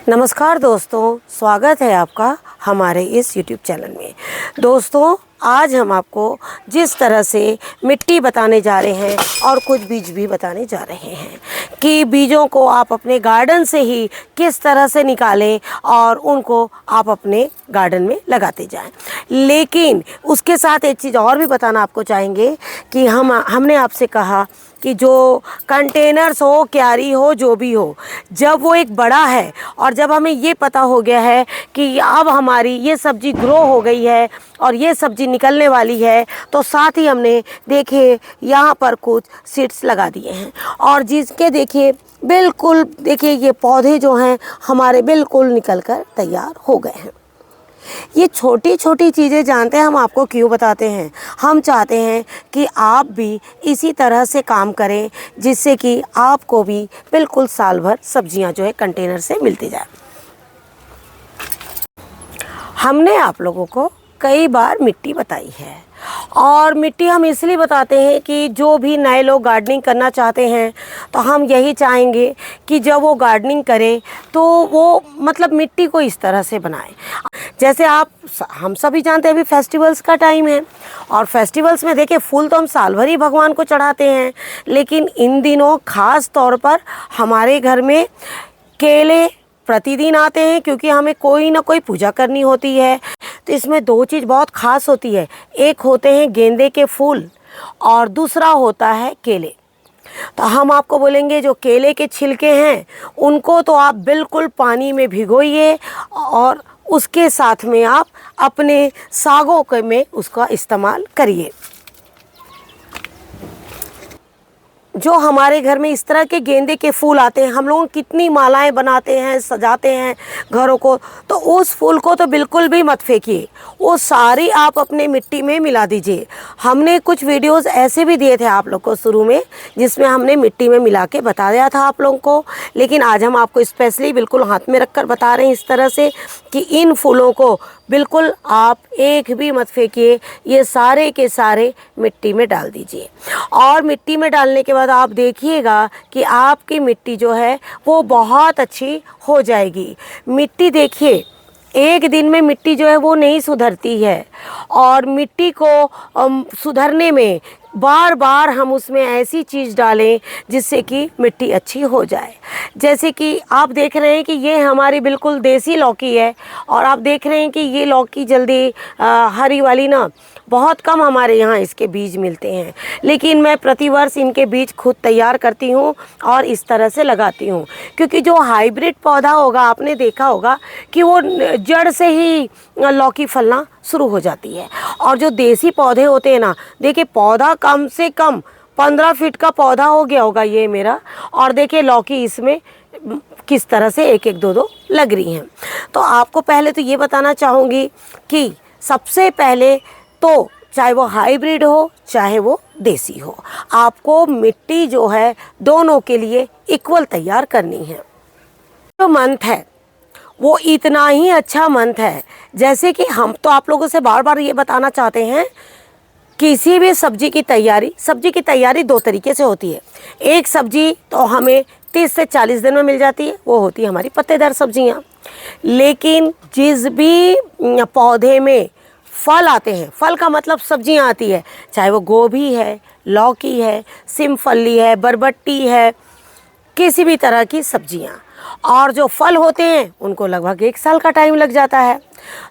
नमस्कार दोस्तों, स्वागत है आपका हमारे इस YouTube चैनल में। दोस्तों, आज हम आपको जिस तरह से मिट्टी बताने जा रहे हैं और कुछ बीज भी बताने जा रहे हैं कि बीजों को आप अपने गार्डन से ही किस तरह से निकालें और उनको आप अपने गार्डन में लगाते जाएं। लेकिन उसके साथ एक चीज़ और भी बताना आपको चाहेंगे कि हमने आपसे कहा कि जो कंटेनर्स हो, क्यारी हो, जो भी हो, जब वो एक बड़ा है और जब हमें ये पता हो गया है कि अब हमारी ये सब्ज़ी ग्रो हो गई है और ये सब्ज़ी निकलने वाली है, तो साथ ही हमने देखे यहाँ पर कुछ सीड्स लगा दिए हैं और जिसके देखिए बिल्कुल देखिए ये पौधे जो हैं हमारे बिल्कुल निकल कर तैयार हो गए हैं। ये छोटी छोटी चीज़ें जानते हैं हम आपको क्यों बताते हैं? हम चाहते हैं कि आप भी इसी तरह से काम करें जिससे कि आपको भी बिल्कुल साल भर सब्जियां जो है कंटेनर से मिलती जाए। हमने आप लोगों को कई बार मिट्टी बताई है और मिट्टी हम इसलिए बताते हैं कि जो भी नए लोग गार्डनिंग करना चाहते हैं तो हम यही चाहेंगे कि जब वो गार्डनिंग करें तो वो मतलब मिट्टी को इस तरह से बनाएं। जैसे हम सभी जानते हैं अभी फेस्टिवल्स का टाइम है और फेस्टिवल्स में देखिए फूल तो हम साल भर ही भगवान को चढ़ाते हैं, लेकिन इन दिनों ख़ास तौर पर हमारे घर में केले प्रतिदिन आते हैं क्योंकि हमें कोई ना कोई पूजा करनी होती है। तो इसमें दो चीज़ बहुत ख़ास होती है, एक होते हैं गेंदे के फूल और दूसरा होता है केले। तो हम आपको बोलेंगे जो केले के छिलके हैं उनको तो आप बिल्कुल पानी में भिगोइए और उसके साथ में आप अपने सागों में उसका इस्तेमाल करिए। जो हमारे घर में इस तरह के गेंदे के फूल आते हैं, हम लोग कितनी मालाएं बनाते हैं, सजाते हैं घरों को, तो उस फूल को तो बिल्कुल भी मत फेंकिए, वो सारी आप अपने मिट्टी में मिला दीजिए। हमने कुछ वीडियोस ऐसे भी दिए थे आप लोग को शुरू में जिसमें हमने मिट्टी में मिला के बता दिया था आप लोगों को, लेकिन आज हम आपको स्पेशली बिल्कुल हाथ में रखकर बता रहे हैं इस तरह से कि इन फूलों को बिल्कुल आप एक भी मत फेंकिए, ये सारे के सारे मिट्टी में डाल दीजिए। और मिट्टी में डालने के बाद आप देखिएगा कि आपकी मिट्टी जो है वो बहुत अच्छी हो जाएगी। मिट्टी देखिए एक दिन में मिट्टी जो है वो नहीं सुधरती है और मिट्टी को सुधरने में बार बार हम उसमें ऐसी चीज़ डालें जिससे कि मिट्टी अच्छी हो जाए। जैसे कि आप देख रहे हैं कि ये हमारी बिल्कुल देसी लौकी है और आप देख रहे हैं कि ये लौकी जल्दी हरी वाली ना बहुत कम हमारे यहाँ इसके बीज मिलते हैं, लेकिन मैं प्रतिवर्ष इनके बीज खुद तैयार करती हूँ और इस तरह से लगाती हूँ क्योंकि जो हाइब्रिड पौधा होगा आपने देखा होगा कि वो जड़ से ही लौकी फलना शुरू हो जाती है और जो देसी पौधे होते हैं ना, देखिए पौधा कम से कम 15 फीट का पौधा हो गया होगा ये मेरा, और देखिए लौकी इसमें किस तरह से एक एक दो दो लग रही हैं। तो आपको पहले तो ये बताना चाहूँगी कि सबसे पहले तो चाहे वो हाइब्रिड हो चाहे वो देसी हो, आपको मिट्टी जो है दोनों के लिए इक्वल तैयार करनी है। जो मंथ है वो इतना ही अच्छा मंथ है, जैसे कि हम तो आप लोगों से बार बार ये बताना चाहते हैं किसी भी सब्जी की तैयारी दो तरीके से होती है। एक सब्जी तो हमें 30 से 40 दिन में मिल जाती है, वो होती है हमारी पत्तेदार सब्जियां। लेकिन जिस भी पौधे में फल आते हैं, फल का मतलब सब्जियां आती है, चाहे वो गोभी है, लौकी है, सिमफली है, बरबट्टी है, किसी भी तरह की सब्जियां, और जो फल होते हैं उनको लगभग 1 साल का टाइम लग जाता है।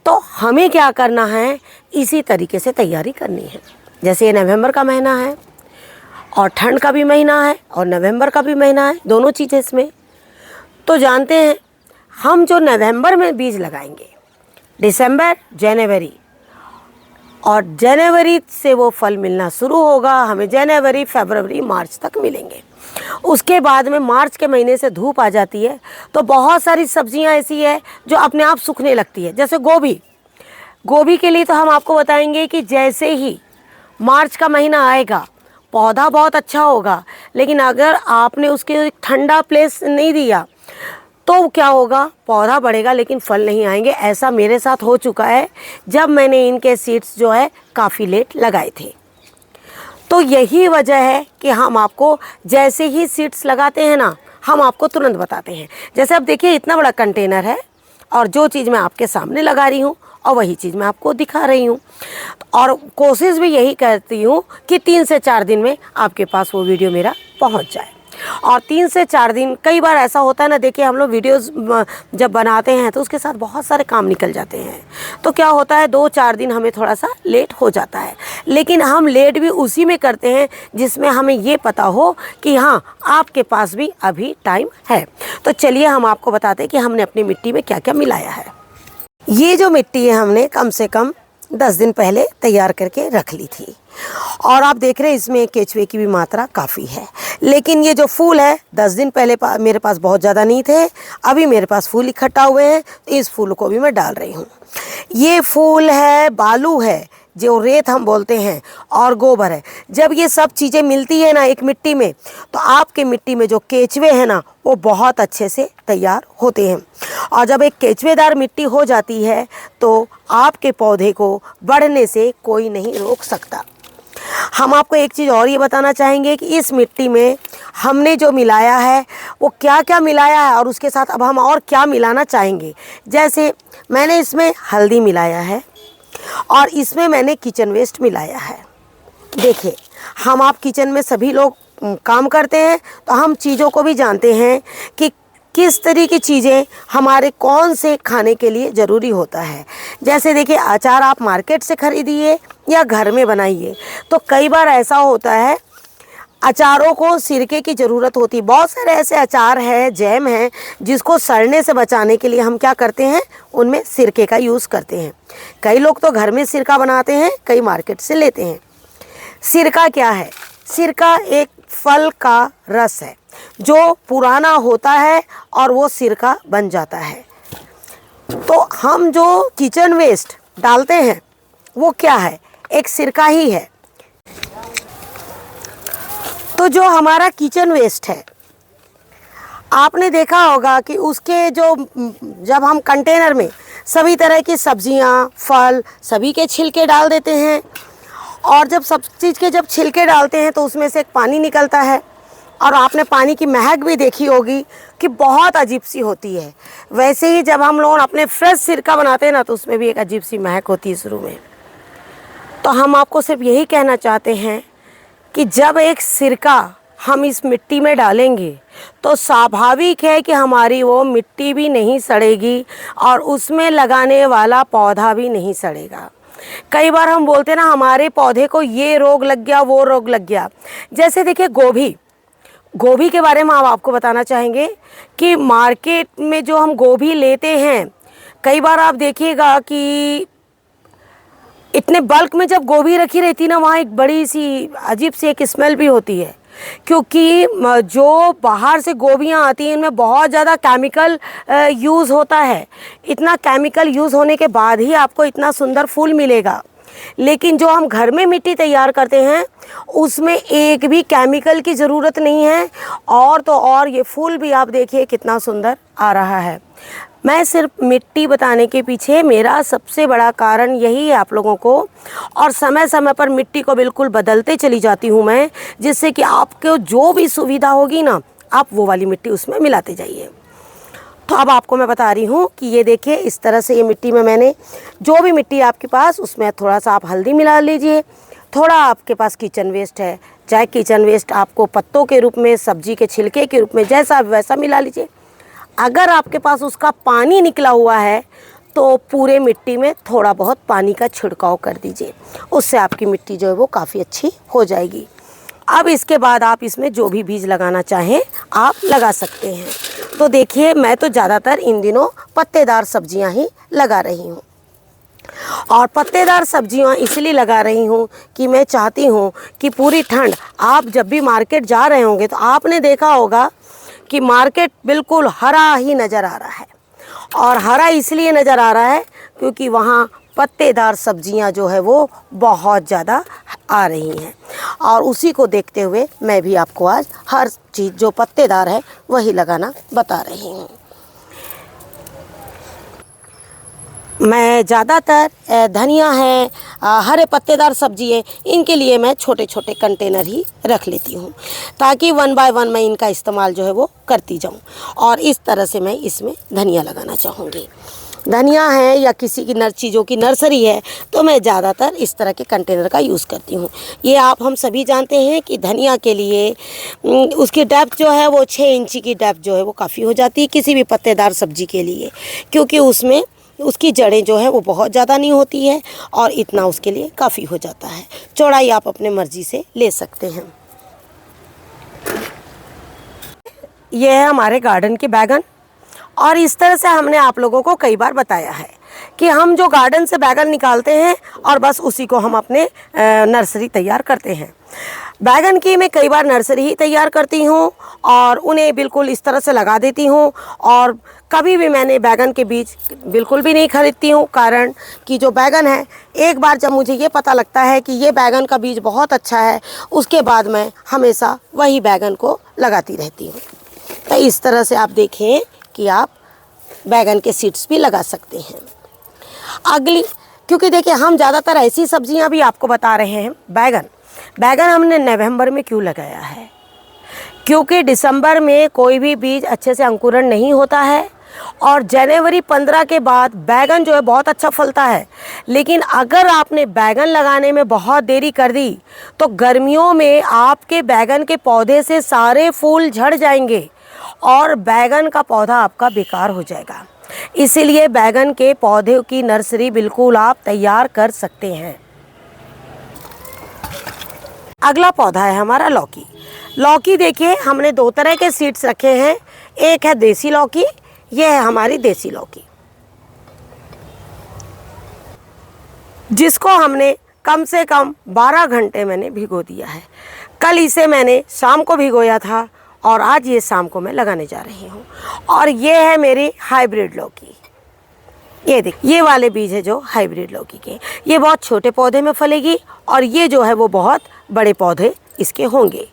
तो हमें क्या करना है, इसी तरीके से तैयारी करनी है। जैसे ये नवंबर का महीना है और ठंड का भी महीना है और नवंबर का भी महीना है, दोनों चीज़ें इसमें। तो जानते हैं हम जो नवंबर में बीज लगाएंगे, दिसंबर, जनवरी, और जनवरी से वो फल मिलना शुरू होगा, हमें जनवरी, फरवरी, मार्च तक मिलेंगे। उसके बाद में मार्च के महीने से धूप आ जाती है तो बहुत सारी सब्जियां ऐसी है जो अपने आप सूखने लगती है। जैसे गोभी के लिए तो हम आपको बताएंगे कि जैसे ही मार्च का महीना आएगा पौधा बहुत अच्छा होगा, लेकिन अगर आपने उसके ठंडा प्लेस नहीं दिया तो क्या होगा, पौधा बढ़ेगा लेकिन फल नहीं आएंगे। ऐसा मेरे साथ हो चुका है जब मैंने इनके सीड्स जो है काफ़ी लेट लगाए थे। तो यही वजह है कि हम आपको जैसे ही सीड्स लगाते हैं ना, हम आपको तुरंत बताते हैं। जैसे अब देखिए इतना बड़ा कंटेनर है और जो चीज़ मैं आपके सामने लगा रही हूँ और वही चीज़ मैं आपको दिखा रही हूँ, और कोशिश भी यही करती हूँ कि 3 से 4 दिन में आपके पास वो वीडियो मेरा पहुँच जाए। और 3 से 4 दिन, कई बार ऐसा होता है ना, देखिए हम लोग वीडियोस जब बनाते हैं तो उसके साथ बहुत सारे काम निकल जाते हैं, तो क्या होता है 2-4 दिन हमें थोड़ा सा लेट हो जाता है। लेकिन हम लेट भी उसी में करते हैं जिसमें हमें ये पता हो कि हाँ आपके पास भी अभी टाइम है। तो चलिए हम आपको बताते हैं कि हमने अपनी मिट्टी में क्या क्या मिलाया है। ये जो मिट्टी है हमने कम से कम 10 दिन पहले तैयार करके रख ली थी, और आप देख रहे हैं इसमें केचुए की भी मात्रा काफ़ी है। लेकिन ये जो फूल है 10 दिन पहले मेरे पास बहुत ज़्यादा नहीं थे, अभी मेरे पास फूल इकट्ठा हुए हैं, तो इस फूल को भी मैं डाल रही हूँ। ये फूल है, बालू है जो रेत हम बोलते हैं, और गोबर है। जब ये सब चीज़ें मिलती है ना एक मिट्टी में, तो आपके मिट्टी में जो केचुए हैं ना वो बहुत अच्छे से तैयार होते हैं। और जब एक केचुएदार मिट्टी हो जाती है तो आपके पौधे को बढ़ने से कोई नहीं रोक सकता। हम आपको एक चीज़ और ये बताना चाहेंगे कि इस मिट्टी में हमने जो मिलाया है वो क्या क्या मिलाया है, और उसके साथ अब हम और क्या मिलाना चाहेंगे। जैसे मैंने इसमें हल्दी मिलाया है, और इसमें मैंने किचन वेस्ट मिलाया है। देखिए हम आप किचन में सभी लोग काम करते हैं, तो हम चीज़ों को भी जानते हैं कि किस तरह की चीज़ें हमारे कौन से खाने के लिए ज़रूरी होता है। जैसे देखिए अचार आप मार्केट से ख़रीदिए या घर में बनाइए, तो कई बार ऐसा होता है अचारों को सिरके की ज़रूरत होती है। बहुत सारे ऐसे अचार हैं, जैम हैं, जिसको सड़ने से बचाने के लिए हम क्या करते हैं, उनमें सिरके का यूज़ करते हैं। कई लोग तो घर में सिरका बनाते हैं, कई मार्केट से लेते हैं। सिरका क्या है? सिरका एक फल का रस है जो पुराना होता है और वो सिरका बन जाता है। तो हम जो किचन वेस्ट डालते हैं वो क्या है? एक सिरका ही है। तो जो हमारा किचन वेस्ट है, आपने देखा होगा कि उसके जो जब हम कंटेनर में सभी तरह की सब्जियां, फल, सभी के छिलके डाल देते हैं, और जब सब चीज़ के जब छिलके डालते हैं तो उसमें से एक पानी निकलता है, और आपने पानी की महक भी देखी होगी कि बहुत अजीब सी होती है। वैसे ही जब हम लोग अपने फ्रेश सिरका बनाते हैं ना, तो उसमें भी एक अजीब सी महक होती है शुरू में। तो हम आपको सिर्फ यही कहना चाहते हैं कि जब एक सिरका हम इस मिट्टी में डालेंगे तो स्वाभाविक है कि हमारी वो मिट्टी भी नहीं सड़ेगी और उसमें लगाने वाला पौधा भी नहीं सड़ेगा। कई बार हम बोलते हैं ना हमारे पौधे को ये रोग लग गया, वो रोग लग गया। जैसे देखिए गोभी के बारे में हम आपको बताना चाहेंगे कि मार्केट में जो हम गोभी लेते हैं, कई बार आप देखिएगा कि इतने बल्क में जब गोभी रखी रहती ना, वहाँ एक बड़ी सी अजीब सी एक स्मेल भी होती है, क्योंकि जो बाहर से गोभियाँ आती हैं इनमें बहुत ज़्यादा केमिकल यूज़ होता है। इतना केमिकल यूज़ होने के बाद ही आपको इतना सुंदर फूल मिलेगा। लेकिन जो हम घर में मिट्टी तैयार करते हैं उसमें एक भी केमिकल की ज़रूरत नहीं है, और तो और ये फूल भी आप देखिए कितना सुंदर आ रहा है। मैं सिर्फ मिट्टी बताने के पीछे मेरा सबसे बड़ा कारण यही है आप लोगों को, और समय समय पर मिट्टी को बिल्कुल बदलते चली जाती हूँ मैं, जिससे कि आपको जो भी सुविधा होगी ना आप वो वाली मिट्टी उसमें मिलाते जाइए। तो अब आपको मैं बता रही हूँ कि ये देखिए इस तरह से ये मिट्टी में मैंने जो भी मिट्टी आपके पास, उसमें थोड़ा सा आप हल्दी मिला लीजिए, थोड़ा आपके पास किचन वेस्ट है, चाहे किचन वेस्ट आपको पत्तों के रूप में, सब्जी के छिलके के रूप में, जैसा वैसा मिला लीजिए। अगर आपके पास उसका पानी निकला हुआ है तो पूरे मिट्टी में थोड़ा बहुत पानी का छिड़काव कर दीजिए, उससे आपकी मिट्टी जो है वो काफ़ी अच्छी हो जाएगी। अब इसके बाद आप इसमें जो भी बीज लगाना चाहें आप लगा सकते हैं। तो देखिए मैं तो ज़्यादातर इन दिनों पत्तेदार सब्जियां ही लगा रही हूँ, और पत्तेदार सब्जियां इसलिए लगा रही हूँ कि मैं चाहती हूँ कि पूरी ठंड, आप जब भी मार्केट जा रहे होंगे तो आपने देखा होगा कि मार्केट बिल्कुल हरा ही नज़र आ रहा है, और हरा इसलिए नज़र आ रहा है क्योंकि वहाँ पत्तेदार सब्जियां जो है वो बहुत ज़्यादा आ रही हैं, और उसी को देखते हुए मैं भी आपको आज हर चीज़ जो पत्तेदार है वही लगाना बता रही हूँ। मैं ज़्यादातर धनिया है, हरे पत्तेदार सब्जी है, इनके लिए मैं छोटे छोटे कंटेनर ही रख लेती हूँ, ताकि 1 बाय 1 मैं इनका इस्तेमाल जो है वो करती जाऊँ। और इस तरह से मैं इसमें धनिया लगाना चाहूँगी। धनिया है या किसी की चीज़ों की नर्सरी है तो मैं ज़्यादातर इस तरह के कंटेनर का यूज़ करती हूँ। ये आप हम सभी जानते हैं कि धनिया के लिए उसकी डेप्थ जो है वो 6 इंची की डेप्थ जो है वो काफ़ी हो जाती है किसी भी पत्तेदार सब्जी के लिए, क्योंकि उसमें उसकी जड़ें जो है वो बहुत ज़्यादा नहीं होती है और इतना उसके लिए काफ़ी हो जाता है। चौड़ाई आप अपने मर्ज़ी से ले सकते हैं। ये है हमारे गार्डन के बैगन, और इस तरह से हमने आप लोगों को कई बार बताया है कि हम जो गार्डन से बैगन निकालते हैं और बस उसी को हम अपने नर्सरी तैयार करते हैं। बैगन की मैं कई बार नर्सरी ही तैयार करती हूँ और उन्हें बिल्कुल इस तरह से लगा देती हूँ, और कभी भी मैंने बैगन के बीज बिल्कुल भी नहीं खरीदती हूँ, कारण कि जो बैगन है एक बार जब मुझे ये पता लगता है कि ये बैगन का बीज बहुत अच्छा है, उसके बाद मैं हमेशा वही बैगन को लगाती रहती हूँ। तो इस तरह से आप देखें कि आप बैगन के सीड्स भी लगा सकते हैं। अगली, क्योंकि देखिए हम ज़्यादातर ऐसी सब्जियां भी आपको बता रहे हैं। बैगन हमने नवंबर में क्यों लगाया है? क्योंकि दिसंबर में कोई भी बीज अच्छे से अंकुरण नहीं होता है और जनवरी 15 के बाद बैगन जो है बहुत अच्छा फलता है। लेकिन अगर आपने बैगन लगाने में बहुत देरी कर दी तो गर्मियों में आपके बैगन के पौधे से सारे फूल झड़ जाएंगे और बैगन का पौधा आपका बेकार हो जाएगा। इसीलिए बैगन के पौधे की नर्सरी बिल्कुल आप तैयार कर सकते हैं। अगला पौधा है हमारा लौकी। लौकी देखिए हमने 2 तरह के सीड्स रखे हैं। एक है देसी लौकी, यह है हमारी देसी लौकी, जिसको हमने कम से कम 12 घंटे मैंने भिगो दिया है। कल इसे मैंने शाम को भिगोया था और आज ये शाम को मैं लगाने जा रही हूँ। और ये है मेरी हाइब्रिड लौकी। ये देख, ये वाले बीज है जो हाइब्रिड लौकी के, ये बहुत छोटे पौधे में फलेगी और ये जो है वो बहुत बड़े पौधे इसके होंगे।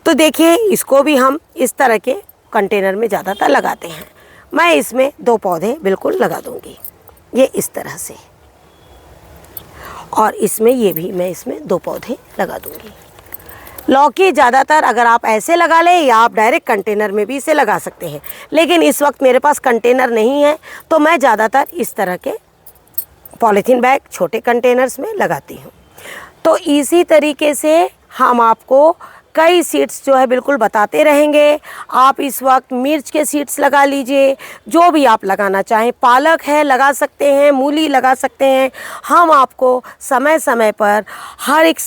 तो देखिए इसको भी हम इस तरह के कंटेनर में ज़्यादातर लगाते हैं। मैं इसमें 2 पौधे बिल्कुल लगा दूंगी, ये इस तरह से, और इसमें ये भी मैं इसमें 2 पौधे लगा दूंगी। लौकी ज़्यादातर अगर आप ऐसे लगा लें या आप डायरेक्ट कंटेनर में भी इसे लगा सकते हैं, लेकिन इस वक्त मेरे पास कंटेनर नहीं है तो मैं ज़्यादातर इस तरह के पॉलीथीन बैग छोटे कंटेनर्स में लगाती हूँ। तो इसी तरीके से हम आपको कई सीड्स जो है बिल्कुल बताते रहेंगे। आप इस वक्त मिर्च के सीड्स लगा लीजिए, जो भी आप लगाना चाहें। पालक है लगा सकते हैं, मूली लगा सकते हैं। हम आपको समय समय पर हर एक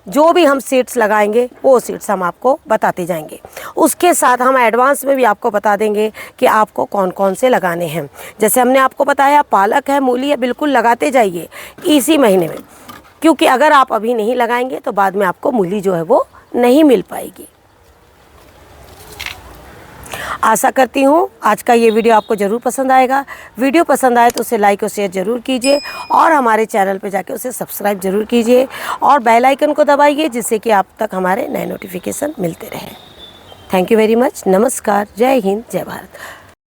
जो भी हम सीड्स लगाएंगे वो सीड्स हम आपको बताते जाएंगे। उसके साथ हम एडवांस में भी आपको बता देंगे कि आपको कौन कौन से लगाने हैं। जैसे हमने आपको बताया पालक है, मूली है, बिल्कुल लगाते जाइए इसी महीने में, क्योंकि अगर आप अभी नहीं लगाएंगे तो बाद में आपको मूली जो है वो नहीं मिल पाएगी। आशा करती हूँ आज का ये वीडियो आपको ज़रूर पसंद आएगा। वीडियो पसंद आए तो उसे लाइक और शेयर ज़रूर कीजिए और हमारे चैनल पर जाके उसे सब्सक्राइब ज़रूर कीजिए और बेल आइकन को दबाइए, जिससे कि आप तक हमारे नए नोटिफिकेशन मिलते रहें। Thank you very much. नमस्कार, जय हिंद, जय भारत।